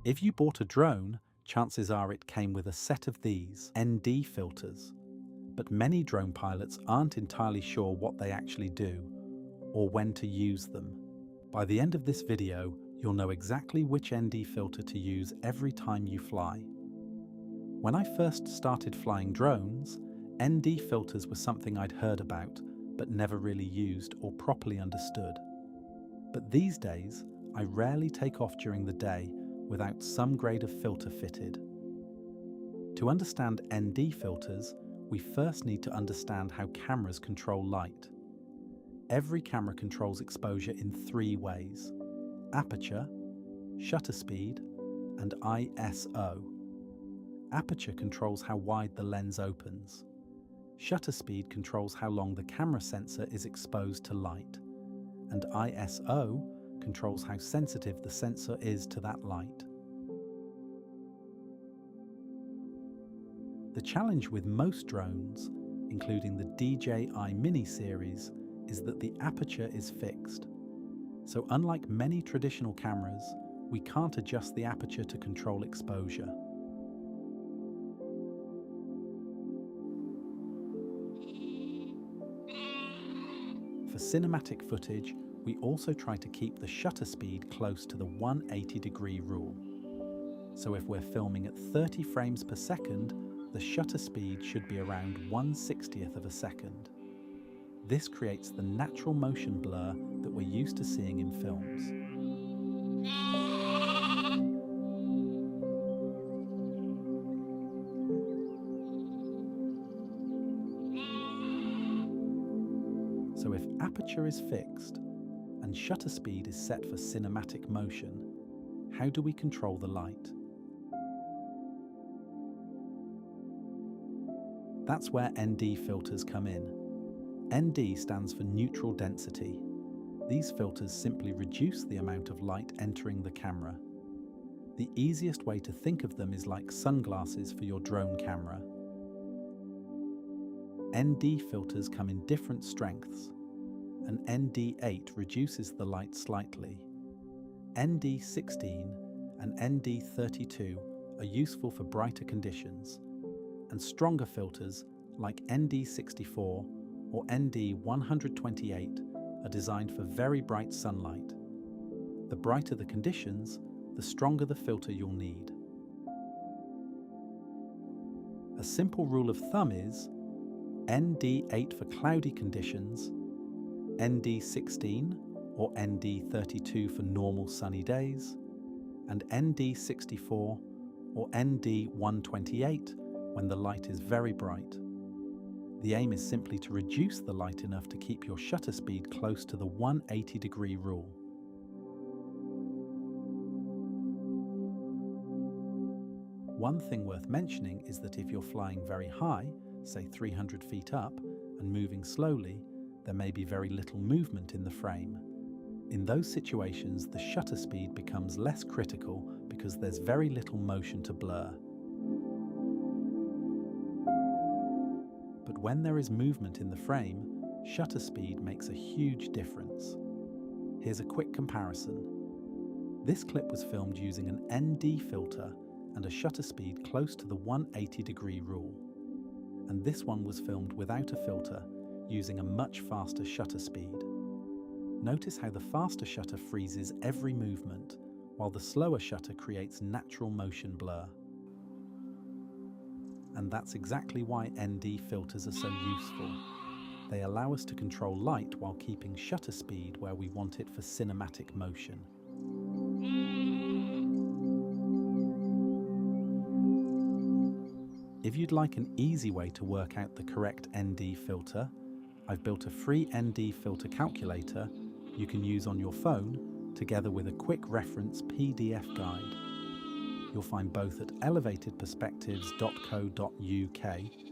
If you bought a drone, chances are it came with a set of these ND filters. But many drone pilots aren't entirely sure what they actually do or when to use them. By the end of this video, you'll know exactly which ND filter to use every time you fly. When I first started flying drones, ND filters were something I'd heard about but never really used or properly understood. But these days, I rarely take off during the day without some grade of filter fitted. To understand ND filters, we first need to understand how cameras control light. Every camera controls exposure in three ways: aperture, shutter speed, and ISO. Aperture controls how wide the lens opens. Shutter speed controls how long the camera sensor is exposed to light. And ISO controls how sensitive the sensor is to that light. The challenge with most drones, including the DJI Mini series, is that the aperture is fixed. So unlike many traditional cameras, we can't adjust the aperture to control exposure. For cinematic footage, we also try to keep the shutter speed close to the 180-degree rule. So if we're filming at 30 frames per second, the shutter speed should be around 1/60th of a second. This creates the natural motion blur that we're used to seeing in films. So if aperture is fixed and shutter speed is set for cinematic motion, how do we control the light? That's where ND filters come in. ND stands for neutral density. These filters simply reduce the amount of light entering the camera. The easiest way to think of them is like sunglasses for your drone camera. ND filters come in different strengths. An ND8 reduces the light slightly. ND16 and ND32 are useful for brighter conditions, and stronger filters like ND64 or ND128 are designed for very bright sunlight. The brighter the conditions, the stronger the filter you'll need. A simple rule of thumb is ND8 for cloudy conditions, ND16 or ND32 for normal sunny days, and ND64 or ND128 when the light is very bright. The aim is simply to reduce the light enough to keep your shutter speed close to the 180-degree rule. One thing worth mentioning is that if you're flying very high, say 300 feet up, and moving slowly, there may be very little movement in the frame. In those situations, the shutter speed becomes less critical because there's very little motion to blur. But when there is movement in the frame, shutter speed makes a huge difference. Here's a quick comparison. This clip was filmed using an ND filter and a shutter speed close to the 180-degree rule. And this one was filmed without a filter, using a much faster shutter speed. Notice how the faster shutter freezes every movement, while the slower shutter creates natural motion blur. And that's exactly why ND filters are so useful. They allow us to control light while keeping shutter speed where we want it for cinematic motion. If you'd like an easy way to work out the correct ND filter, I've built a free ND filter calculator you can use on your phone, together with a quick reference PDF guide. You'll find both at elevatedperspectives.co.uk